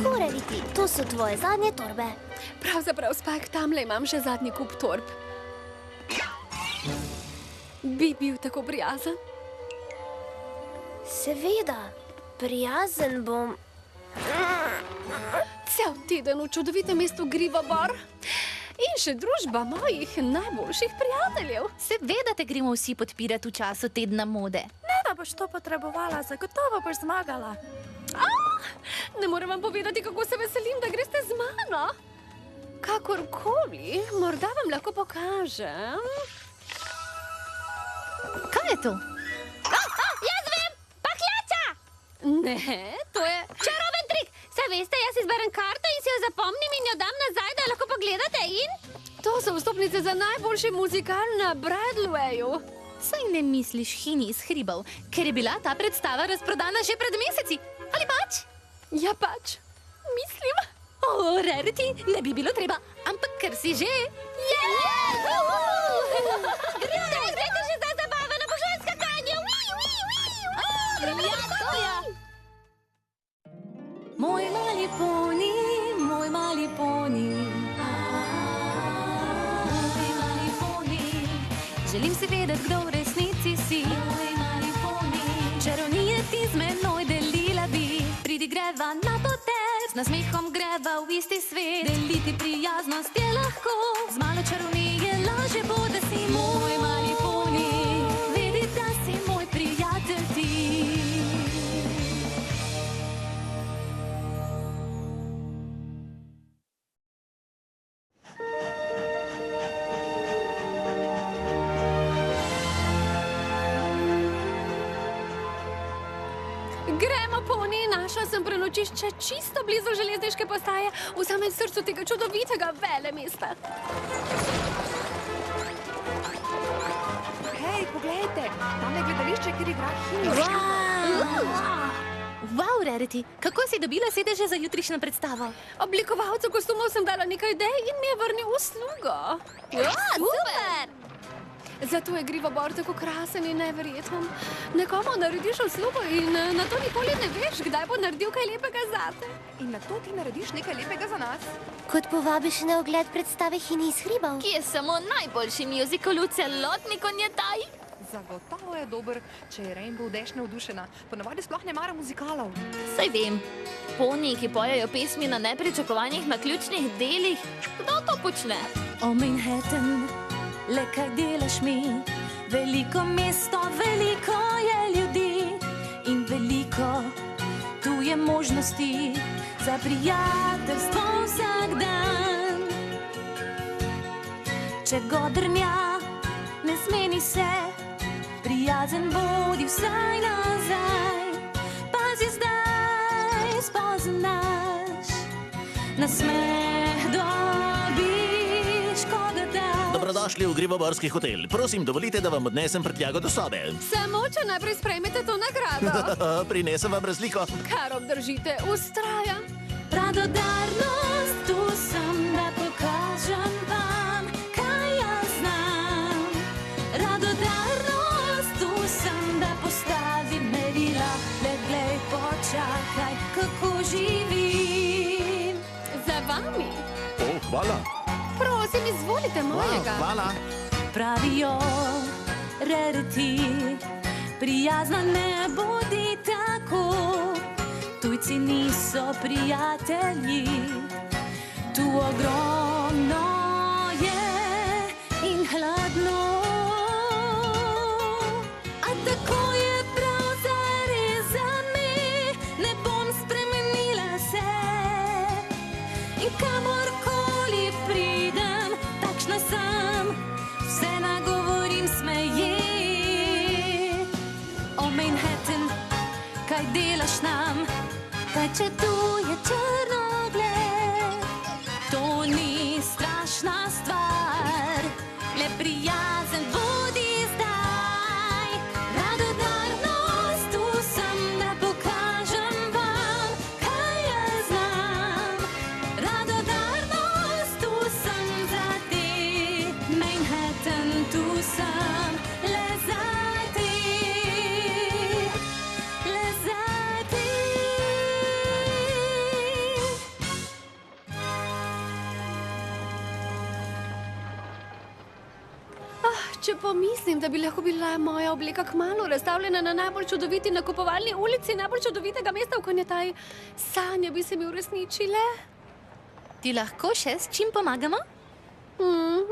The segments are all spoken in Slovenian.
Tako, Rarity, to so tvoje zadnje torbe. Pravzaprav, Spike, tamle imam še zadnji kup torb. Bi bil tako prijazen? Seveda, prijazen bom. Cel teden v čudovitem mestu Grivobor in še družba mojih najboljših prijateljev. Seveda te gremo vsi podpirati v času tedna mode. Ne, da boš to potrebovala, zagotovo boš zmagala. Ne morem vam povedati, kako se veselim, da greste z mano. Kakorkoli, morda vam lahko pokažem. Kaj je to? Jaz vem! Pahljača! Ne, to je... Čaroben trik! Saj veste, jaz izberem karto in si jo zapomnim in jo dam nazaj, da lahko pogledate in... To so vstopnice za najboljši muzikal na Broadwayu. Saj ne misliš Hini iz hribov, ker je bila ta predstava razprodana že pred meseci. Ali pač? Ja pač, mislim. O, Rarity, ne bi bilo treba, ampak ker si že... Dajte že zdaj zabava na božoj skakanje! Ja, to ja! Moj mali poni, moj mali poni. Moj mali poni. Želim si vedeti, kdo v resnici si. Moj mali poni. Čarovnije ti z menoj delila bi. Pridi greva na potec, s nasmehom greva v isti svet. Deliti prijaznost je lahko, z malo čarovnije lažje bo, da si moj mali poni. Vedi, da si moj prijatelj ti. Gremo, poni, našla sem prenočišče čisto blizu železniške postaje, v samem srcu tega čudovitega velemesta. Hej, poglejte, tam je gledališče, kjer igra Hini. Wow, Rarity, kako si dobila sedeže za jutrišnjo predstavo? Oblikovalcu kostumov sem dala nekaj idej in mi je vrnil uslugo. Super! Zato je Grivobor tako krasen in neverjeten. Nekomu narediš uslugo in na to nikoli ne veš, kdaj bo naredil kaj lepega zate. In na to ti narediš nekaj lepega za nas. Kot povabiš na ogled predstave Hini iz hribov. Ki je samo najboljši muzikal v celotni Konjataji. Zagotovo je dober, če je Rainbow Dash navdušena. Ponavadi sploh ne mara muzikalov. Saj vem, poni, ki pojejo pesmi na nepričakovanih naključnih delih. Kdo to počne? O Manhattan, le kaj delaš mi? Veliko mesto, veliko je ljudi in veliko tu je možnosti za prijateljstvo vsak dan. Če godrnja, ne zmeni se, prijazen bodi vsaj nazaj. Pazi zdaj, spoznaš, nasmeh dobiš, ko ga daš. Dobrodošli v Grivoborski hotel. Prosim, dovolite, da vam odnesem prtljago do sobe. Samo, če najprej sprejmete to nagrado. Prinesem vam razliko. Kar obdržite, ustrajam. Radodarnost, tu sem, da pokažem vam, kaj jaz znam. Radodarnost, tu sem, da postavim merila. Le glej, počakaj, kako živim. Za vami. O, hvala. Prosim, izvolite mojega. Hvala. Pravijo, Rarity, prijazna ne bodi tako. Tujci niso prijatelji, tu ogromno je in hladno. A tako je prav zares zame, ne bom spremenila se. In kamorkoli pridem, takšna sem, vse nagovorim smeje. O Manhattan, kaj delaš nam? Kaj če tu je črnogled? To ni strašna stvar, le prijazen bodi zdaj. Radodarnost, tu sem, da pokažem vam, kaj jaz znam. Radodarnost, tu sem za te. Manhattan, tu sem, le za te. Le za te. pomislim, da bi lahko bila moja obleka kmalu razstavljena na najbolj čudoviti nakupovalni ulici najbolj čudovitega mesta v Konjataj. Sanje bi se mi uresničile. Ti lahko še s čim pomagamo?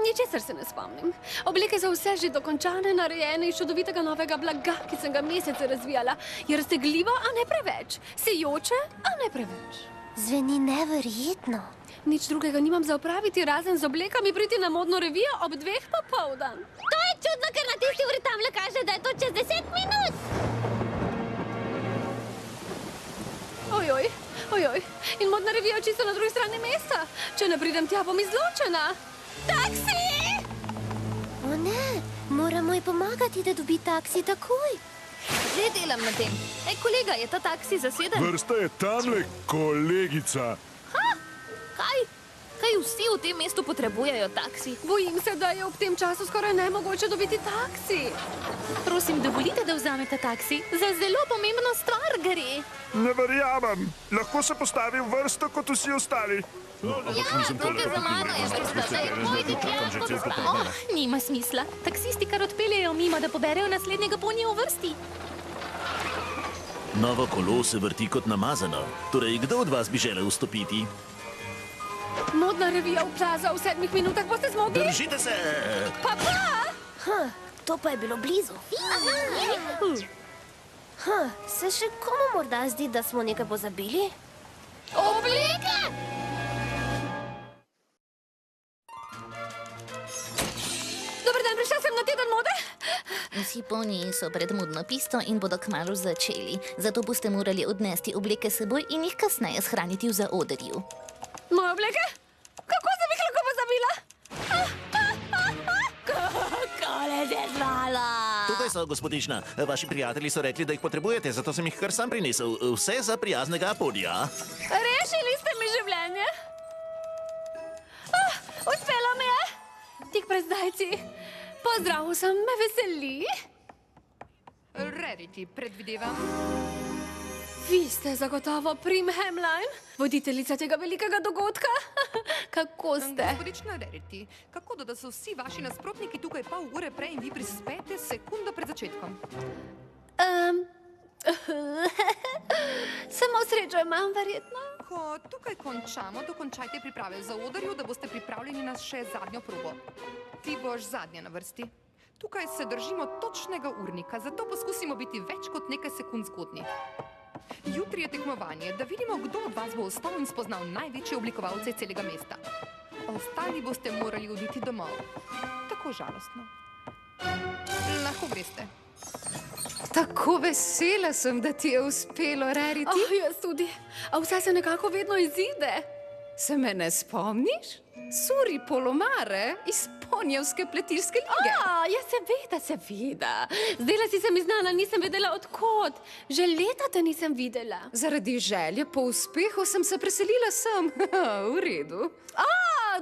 Ničesar se ne spomnim. Obleke so vse že dokončane, narejene iz čudovitega novega blaga, ki sem ga mesece razvijala. Je raztegljivo, a ne preveč. Sijoče, a ne preveč. Zveni neverjetno. Nič drugega nimam za opraviti, razen z oblekami priti na modno revijo ob 2 popoldan. To je čudno, ker na tisti uri tamle kaže, da je to čez 10 minut. Ojoj. In modna revija je čisto na drugi strani mesta. Če ne pridem tja, bom izločena. Taksi! O ne, moramo ji pomagati, da dobi taksi takoj. Že delam na tem. Kolega, je ta taksi zaseden? Vrsta je tamle, kolegica. Kaj vsi v tem mestu potrebujejo taksi? Bojim se, da je ob tem času skoraj nemogoče dobiti taksi. Prosim, dovolite, da vzamete taksi. Za zelo pomembno stvar gre. Ne verjamem. Lahko se postavi v vrsto kot vsi ostali. Tukaj za mano je vrsta. Nima smisla. Taksisti kar odpeljejo mimo, da poberejo naslednjega ponija v vrsti. Novo kolo se vrti kot namazano. Torej, kdo od vas bi želel vstopiti? Modna revija v Plaza v 7 minutah boste zmogli? Držite se! To pa je bilo blizu. Se še komu morda zdi, da smo nekaj pozabili? Obleke! Dober dan, prišla sem na teden mode. Vsi poniji so pred modno pisto in bodo kmalu začeli. Zato boste morali odnesti obleke s seboj in jih kasneje shraniti v zaodrju. Moje obleke? Kako sem jih lahko pozabila? Tukaj so, gospodična. Vaši prijatelji so rekli, da jih potrebujete, zato sem jih kar sam prinesel. Vse za prijaznega podija. Rešili ste mi življenje. Uspelo mi je. Tik pred zdajci. Pozdrav vsem, me veseli. Rarity, predvidevam. Vi ste zagotovo Prim Hemline, voditeljica tega velikega dogodka. Kako ste? Gospodična Rarity, kako da so vsi vaši nasprotniki tukaj pol ure prej in vi prispete sekundo pred začetkom? Samo srečo imam, verjetno. Ko tukaj končamo, dokončajte priprave za odrju, da boste pripravljeni na še zadnjo probo. Ti boš zadnja na vrsti. Tukaj se držimo točnega urnika, zato poskusimo biti več kot nekaj sekund zgodni. Jutri je tekmovanje, da vidimo, kdo od vas bo ostal in spoznal največje oblikovalce celega mesta. Ostali boste morali oditi domov. Tako žalostno. Lahko greste. Tako vesela sem, da ti je uspelo, Rarity. Jaz tudi. A vse se nekako vedno izide. Se me ne spomniš? Suri Polomare iz Ponjevske pletilske lige. Ja, seveda. Zdela si se mi znala, nisem vedela odkot. Že leta te nisem videla. Zaradi želje po uspehu sem se preselila sem. V redu.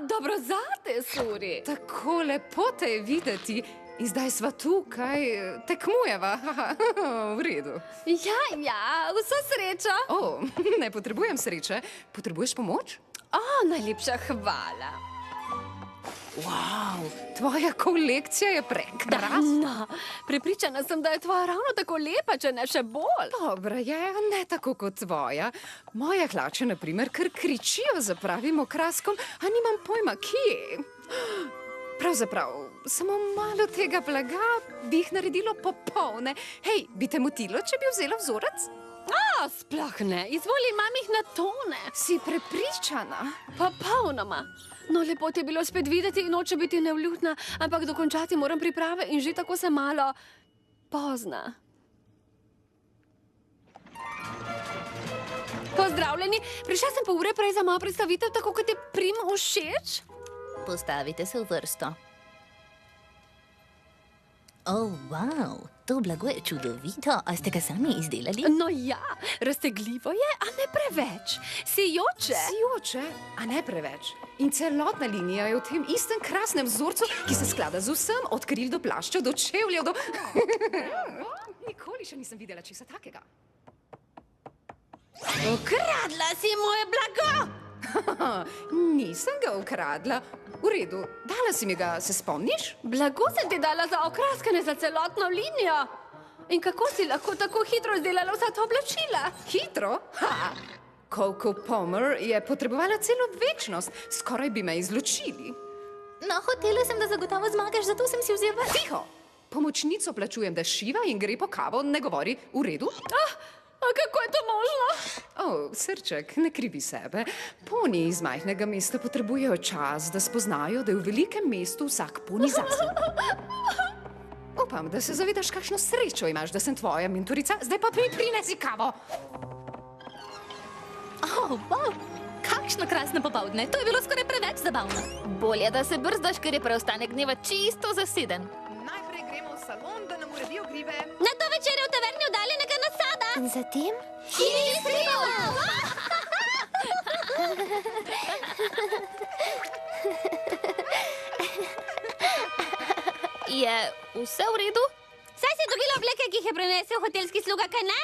Dobro zate, Suri. Tako lepo te je videti. In zdaj sva tukaj, tekmujeva. V redu. Ja, vso srečo. Ne potrebujem sreče. Potrebuješ pomoč? Najlepša hvala. Wow, tvoja kolekcija je prekrasna. Prepričana sem, da je tvoja ravno tako lepa, če ne še bolj. Dobra je, ne tako kot tvoja. Moje hlače, na primer, kar kričijo za pravim okraskom, a nimam pojma, kje. Pravzaprav, samo malo tega blaga bi jih naredilo popolne. Hej, bi te motilo, če bi vzela vzorec? Sploh ne. Izvoli, imam jih na tone. Si prepričana? Popolnoma. No, lepo ti je bilo spet videti in noče biti nevljudna, ampak dokončati moram priprave in že tako sem malo pozna. Pozdravljeni. Prišla sem pol ure prej za mojo predstavitev, tako kot je Prim všeč. Postavite se v vrsto. Wow, to blago je čudovito. A ste ga sami izdelali? No ja, raztegljivo je, a ne preveč. Sijoče. Sijoče, a ne preveč. In celotna linija je v tem istem krasnem vzorcu, ki se sklada z vsem, od kril do plašča, do čevljev, do... Nikoli še nisem videla česa takega. Ukradla si moje blago! Nisem ga ukradla. V redu, dala si mi ga, se spomniš? Blago sem ti dala za okraskanje za celotno linijo. In kako si lahko tako hitro izdelala vsa ta oblačila? Hitro? Ha! Coco Pomer je potrebovala celo večnost, skoraj bi me izločili. No, hotela sem, da zagotovo zmagaš, zato sem si vzela... Tiho! Pomočnico plačujem, da šiva in gre po kavo, ne govori, v redu? A kako je to možno? Srček, ne krivi sebe. Poni iz majhnega mesta potrebujejo čas, da spoznajo, da je v velikem mestu vsak poni zase. Upam, da se zavedaš, kakšno srečo imaš, da sem tvoja mentorica, zdaj pa mi prinesi kavo. Wow, kakšno krasno popoldne, to je bilo skoraj preveč zabavno. Bolje, da se brzdaš, ker je preostanek dneva čisto zaseden. Najprej gremo v salon, da nam uredijo grive. Na to večer je v taverni oddaljenega nasada. In zatem? Je vse v redu? Saj si dobila obleke, ki jih je prinesel hotelski sluga, kaj ne?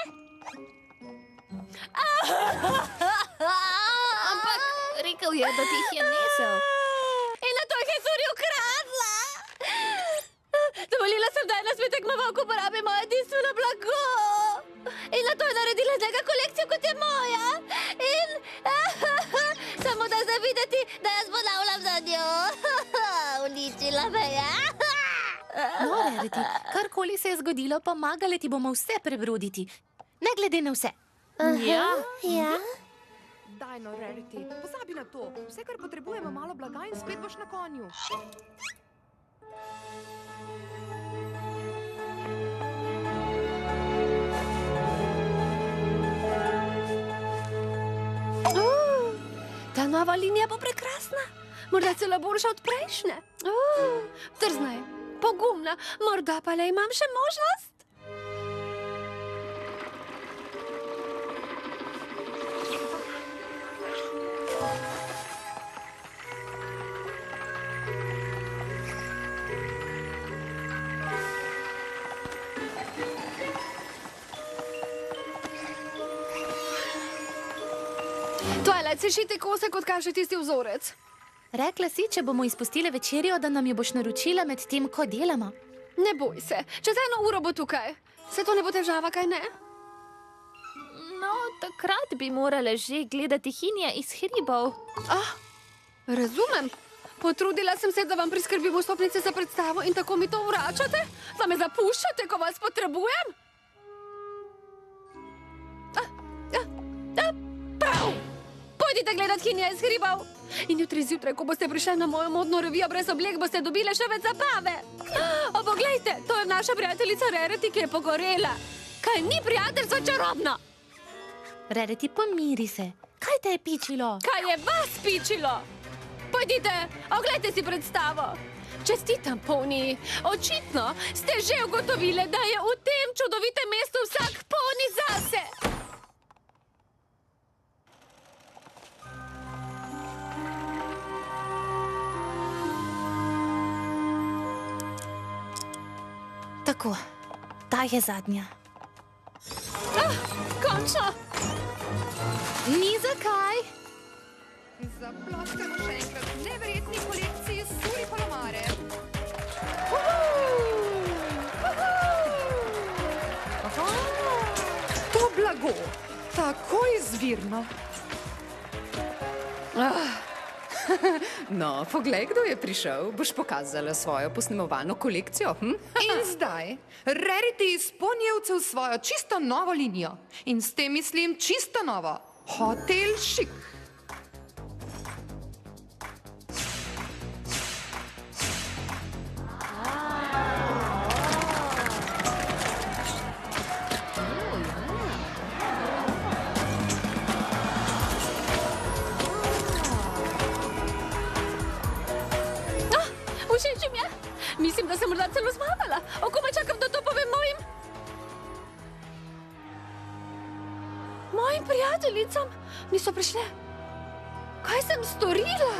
Ampak rekel je, da ti jih je nesel. In na to jih je tudi ukradla. Dovolila sem, da je na svetekmovalku uporabi moje edinstveno blago. In na to je naredila njega kolekcijo, kot je moja. In samo da za videti, da jaz ponavljam za njo. Uničila me je. No, Rarity, karkoli se je zgodilo, pomagali ti bomo vse prebroditi. Ne glede na vse. Ja. Daj no, Rarity, pozabi na to. Vse, kar potrebujemo, malo blaga in spet boš na konju. Ta nova linija bo prekrasna. Morda celo boljša od prejšnje. Drzna je, pogumna, morda pa le imam še možnost. Twilight, se šite kose, kot kaže tisti vzorec. Rekla si, če bomo izpustili večerjo, da nam jo boš naročila med tem, ko delamo. Ne boj se, čez 1 uro bo tukaj. Se to ne bo težava, kaj ne? No, takrat bi morala že gledati Hinija iz hribov. Razumem. Potrudila sem se, da vam priskrbim vstopnice za predstavo in tako mi to vračate? Da me zapuščate, ko vas potrebujem? Prav! Pojdite gledat Hinija iz hribov. In jutri zjutraj, ko boste prišli na mojo modno revijo brez oblek, boste dobile še več zabave. Poglejte, to je naša prijateljica Rarity, ki je pogorela. Kaj ni prijateljstvo čarobno? Rarity, pomiri se. Kaj te je pičilo? Kaj je vas pičilo? Pojdite, oglejte si predstavo. Čestitam, poni. Očitno ste že ugotovile, da je v tem čudovitem mestu vsak poni zase. Tako, ta je zadnja. Končno. Ni zakaj. Zaploskamo še enkrat neverjetni kolekciji Suri Palomare. To blago, tako izvirno. No, poglej, kdo je prišel. Boš pokazala svojo posnemovalno kolekcijo, In zdaj, Rarity izpolnjevce v svojo čisto novo linijo. In s tem mislim čisto novo. Hotel Chic. Všeč mi je. Mislim, da sem morda celo zmagala. Komaj čakam, da to povem mojim prijateljicam. Niso prišle. Kaj sem storila?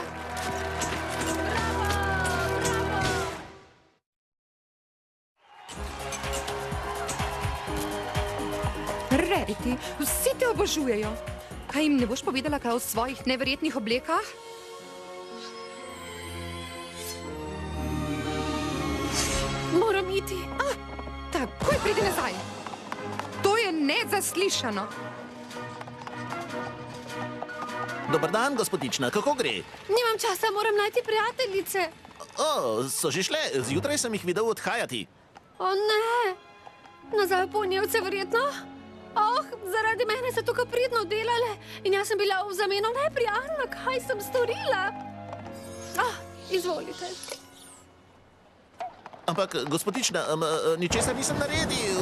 Rarity, vsi te obožujejo. Kaj jim ne boš povedala kaj o svojih neverjetnih oblekah? Moram iti. Takoj pridi nazaj. To je nezaslišano. Dober dan, gospodična, kako gre? Nimam časa, moram najti prijateljice. O, so že šle, zjutraj sem jih videl odhajati. O ne, nazaj v Ponijevce verjetno. Zaradi mene so tukaj pridno delale in jaz sem bila v zameno neprijazna. Kaj sem storila? Izvolite. Ampak, gospodična, ničesar nisem naredil.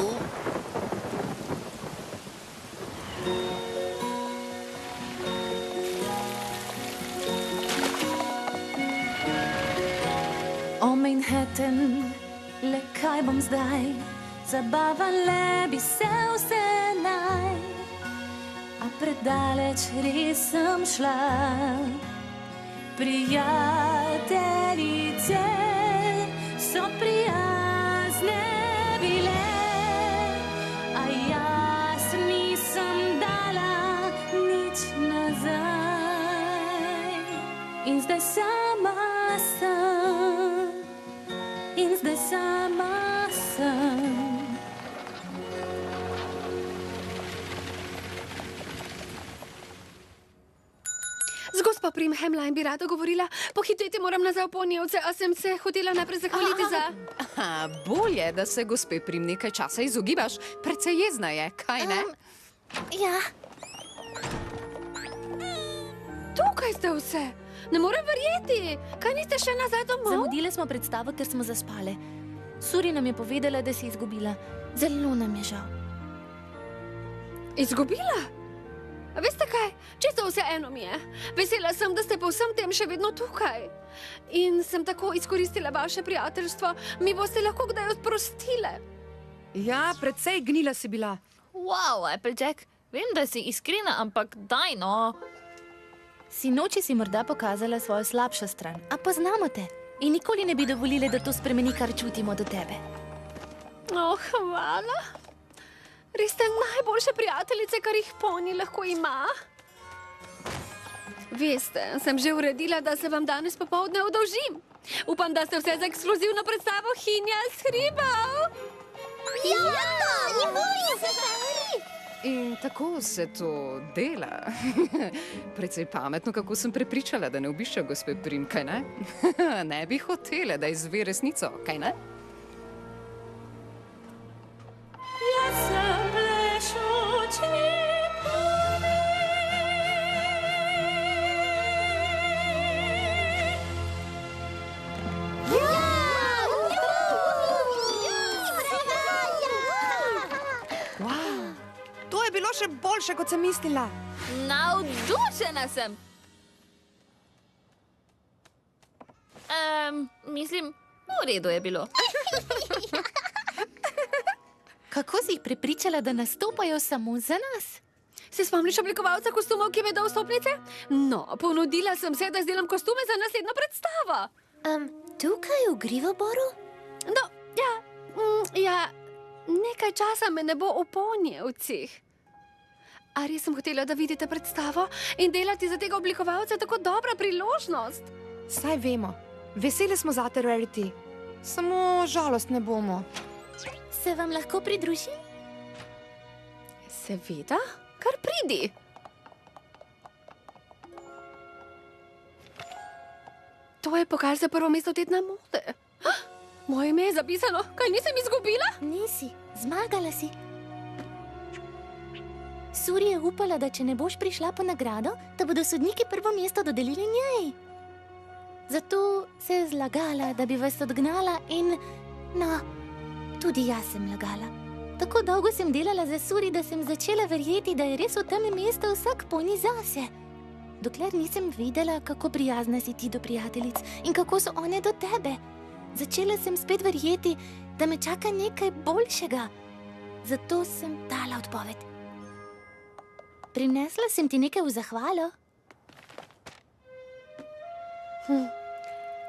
O Manhattan, le kaj bom zdaj, zabavale bi se vse naj, a predaleč res sem šla. Prijateljice so prijazne bile, a jaz nisem dala nič nazaj. In zdaj sama sem, in zdaj sama sem. Z gospo Prim Hemline bi rada govorila. Pohiteti moram nazaj v Ponijevce, a sem se hotela najprej zahvaliti za... Bolje, da se gospe Prim nekaj časa izogibaš. Precej jezna je, kaj ne? Ja, Tukaj ste vse. Ne morem verjeti. Kaj niste še nazaj domov? zamudile smo predstavo, ker smo zaspale. Suri nam je povedala, da si izgubila. Zelo nam je žal. Izgubila? A veste kaj? Čisto vseeno mi je. Vesela sem, da ste po vsem tem še vedno tukaj. In sem tako izkoristila vaše prijateljstvo. Mi boste lahko kdaj odprostile. Ja, precej gnila si bila. Wow, Applejack, vem, da si iskrena, ampak daj no. Sinoči si morda pokazala svojo slabšo stran, a poznamo te. In nikoli ne bi dovolili, da to spremeni, kar čutimo do tebe. Hvala. Res ste najboljše prijateljice, kar jih Poni lahko ima. Veste, sem že uredila, da se vam danes popoldne oddolžim. Upam, da ste vse za ekskluzivno predstavo Hinja s hribov. In tako se to dela. Precej pametno, kako sem prepričala, da ne obišča gospe Prim, kaj ne? Ne bi hotela, da izve resnico, kaj ne? Jaz sem plešoči To je bilo še boljše, kot sem mislila. Navdušena sem. Mislim, v redu je bilo. Kako si jih prepričala, da nastopajo samo za nas? Se spomniš oblikovalca kostumov, ki mi je dal vstopnice? No, ponudila sem se, da izdelam kostume za naslednjo predstavo. Tukaj v Grivoboru? No, nekaj časa me ne bo v Ponijevcih. A res sem hotela, da vidite predstavo in delati za tega oblikovalca tako dobra priložnost. Saj vemo. Veseli smo zate, Rarity. Samo žalost ne bomo. Se vam lahko pridružim? Seveda, kar pridi. To je pokal za prvo mesto tedna mode. Moje ime je zapisano. Kaj nisem izgubila? Nisi, zmagala si. Suri je upala, da če ne boš prišla po nagrado, da bodo sodniki prvo mesto dodelili njej. Zato se je zlagala, da bi vas odgnala in... No, tudi jaz sem lagala. Tako dolgo sem delala za Suri, da sem začela verjeti, da je res v tem mestu vsak poni zase. Dokler nisem videla, kako prijazna si ti do prijateljic in kako so one do tebe. Začela sem spet verjeti, da me čaka nekaj boljšega. Zato sem dala odpoved. Prinesla sem ti nekaj v zahvalo.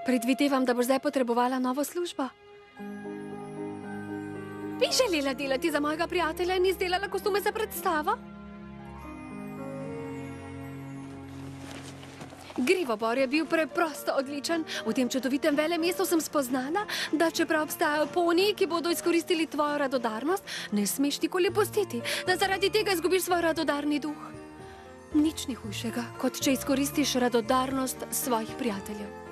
Predvidevam, da boš zdaj potrebovala novo službo. Bi želela delati za mojega prijatelja in izdelala kostume za predstavo? Grivobor je bil preprosto odličen. V tem čudovitem velemestu sem spoznala, da čeprav obstajajo poniji, ki bodo izkoristili tvojo radodarnost, ne smeš nikoli pustiti, da zaradi tega izgubiš svoj radodarni duh. Nič ni hujšega, kot če izkoristiš radodarnost svojih prijateljev.